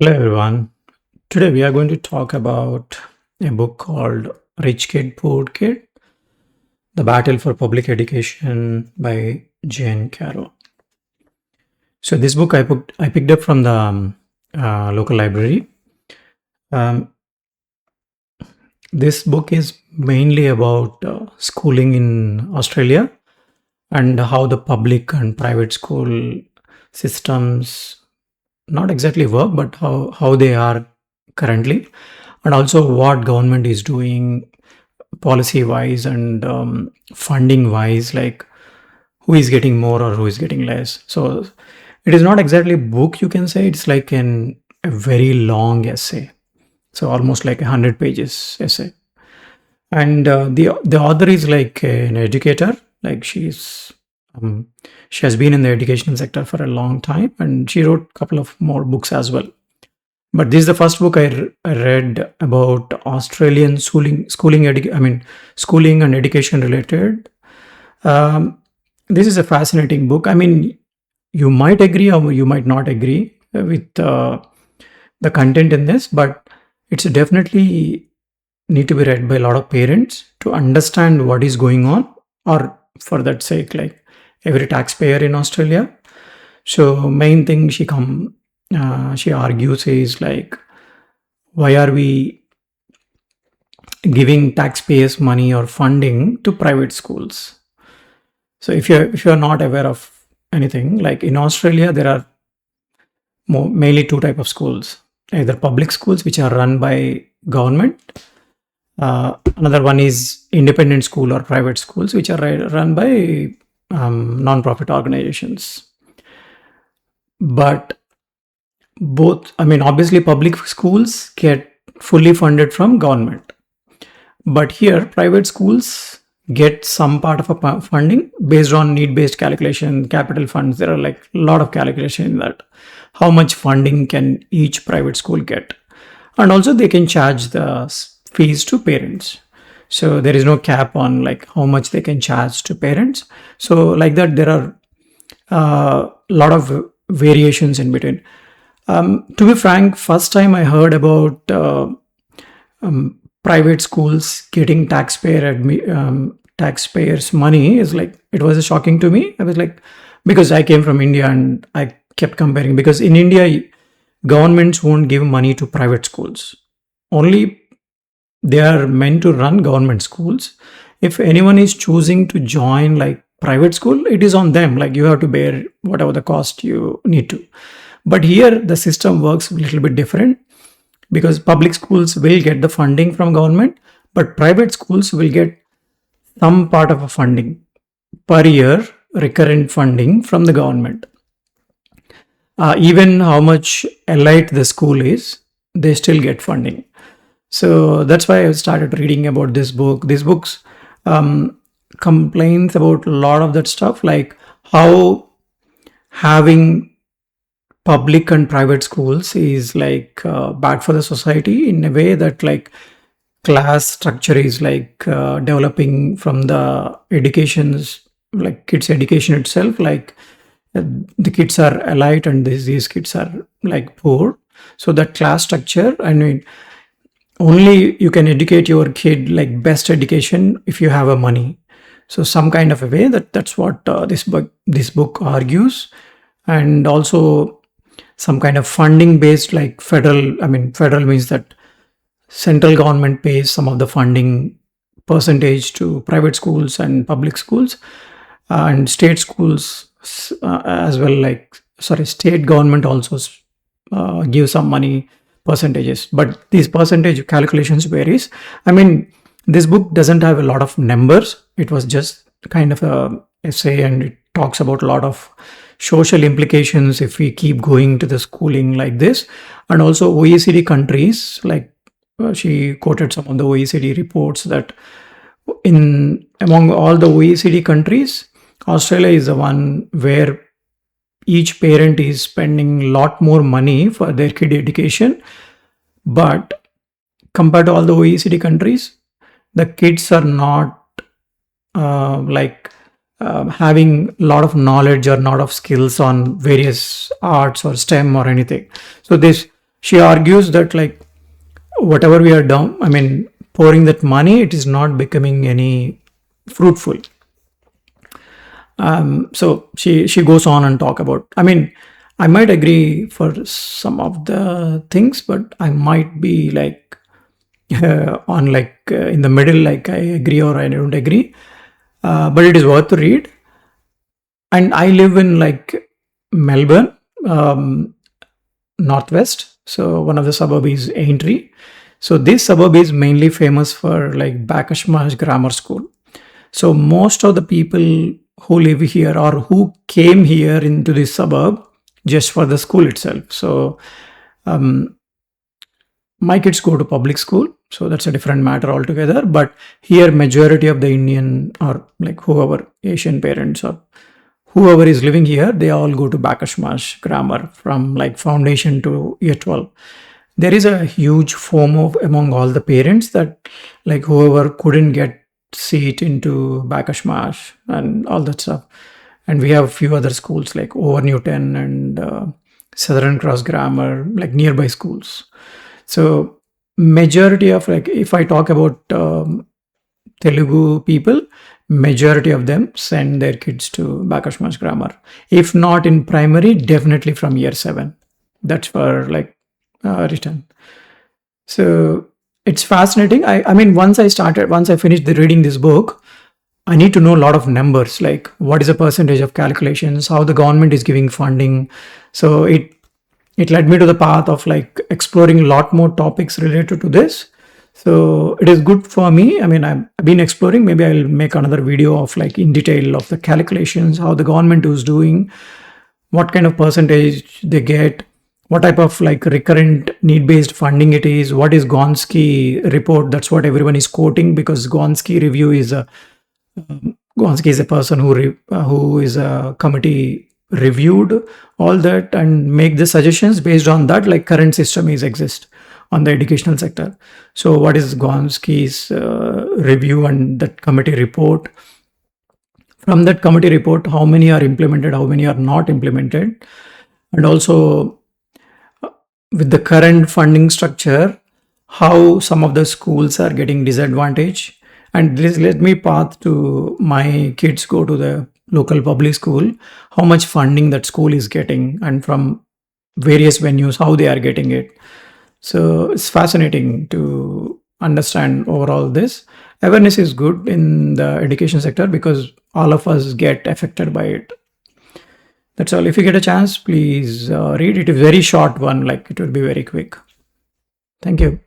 Hello everyone. Today we are going to talk about a book called Rich Kid Poor Kid: The Battle for Public Education by Caro. So this book I picked up from the local library. Um, this book is mainly about schooling in Australia and how the public and private school systems not exactly work, but how they are currently, and also what government is doing policy wise and funding wise, like who is getting more or who is getting less. So it is not exactly a book, you can say. It's like a very long essay, so almost like 100 pages essay. And the author is like an educator, like um, she has been in the educational sector for a long time, and she wrote a couple of more books as well. But this is the first book I read about Australian schooling and education related. Um, this is a fascinating book. I mean, you might agree or you might not agree with the content in this, but it's definitely need to be read by a lot of parents to understand what is going on, or for that sake, like every taxpayer in Australia. So main thing she argues is like, why are we giving taxpayers money or funding to private schools? So if you're not aware of anything, like in Australia, there are mainly two type of schools: either public schools which are run by government. Another one is independent school or private schools which are run by non-profit organizations. But both, I mean, obviously public schools get fully funded from government, but here private schools get some part of a funding based on need-based calculation, capital funds. There are like a lot of calculation in that. How much funding can each private school get? And also they can charge the fees to parents. So there is no cap on like how much they can charge to parents. So like that, there are a lot of variations in between. To be frank, first time I heard about private schools getting taxpayers money is like, it was shocking to me. I was like, because I came from India and I kept comparing, because in India governments won't give money to private schools. Only they are meant to run government schools. If anyone is choosing to join like private school, it is on them. Like you have to bear whatever the cost you need to. But here the system works a little bit different, because public schools will get the funding from government, but private schools will get some part of a funding per year, recurrent funding from the government. Even how much elite the school is, they still get funding. So that's why I started reading about this book. This book's complains about a lot of that stuff, like how having public and private schools is like bad for the society, in a way that like class structure is like developing from the educations, like kids education itself, like the kids are elite and these kids are like poor. So that class structure, I mean, only you can educate your kid like best education if you have a money. So some kind of a way that's what this book argues. And also some kind of funding based, like federal, I mean federal means that central government pays some of the funding percentage to private schools and public schools, and state schools as well, like sorry, state government also give some money percentages, but these percentage calculations varies. I mean, this book doesn't have a lot of numbers. It was just kind of a essay, and it talks about a lot of social implications if we keep going to the schooling like this. And also OECD countries, like she quoted some of the OECD reports that in among all the OECD countries, Australia is the one where each parent is spending a lot more money for their kid education. But compared to all the OECD countries, the kids are not having a lot of knowledge or lot of skills on various arts or STEM or anything. So this She argues that like whatever we are down, I mean, pouring that money, it is not becoming any fruitful. So she goes on and talk about. I mean, I might agree for some of the things, but I might be like on like in the middle, like I agree or I don't agree. But it is worth to read. And I live in like Melbourne, northwest. So one of the suburb is Aintree. So this suburb is mainly famous for like Bakashmash Grammar School. So most of the people who live here or who came here into this suburb just for the school itself. So my kids go to public school, so that's a different matter altogether. But here, majority of the Indian or like whoever Asian parents or whoever is living here, they all go to Bakashmash grammar from like foundation to year 12. There is a huge FOMO among all the parents that like whoever couldn't get seat into Bakashmash and all that stuff. And we have a few other schools like Over Newton and Southern Cross Grammar, like nearby schools. So majority of like if I talk about Telugu people, majority of them send their kids to Bakashmash Grammar. If not in primary, definitely from year 7. That's for like written. So it's fascinating. I mean, once I finished reading this book, I need to know a lot of numbers, like what is the percentage of calculations, how the government is giving funding. So it led me to the path of like exploring a lot more topics related to this. So it is good for me. I mean, I've been exploring. Maybe I'll make another video of like in detail of the calculations, how the government is doing, what kind of percentage they get, what type of like recurrent need-based funding it is, what is Gonski report. That's what everyone is quoting because Gonski is a person who is a committee reviewed all that and make the suggestions based on that. Like current system is exist on the educational sector. So what is Gonski's review and that committee report? From that committee report, how many are implemented, how many are not implemented, and also with the current funding structure, how some of the schools are getting disadvantaged. And this let me path to my kids go to the local public school, how much funding that school is getting and from various venues, how they are getting it. So it's fascinating to understand overall this. Awareness is good in the education sector because all of us get affected by it. That's all. If you get a chance, please read it. It's a very short one, like it will be very quick. Thank you.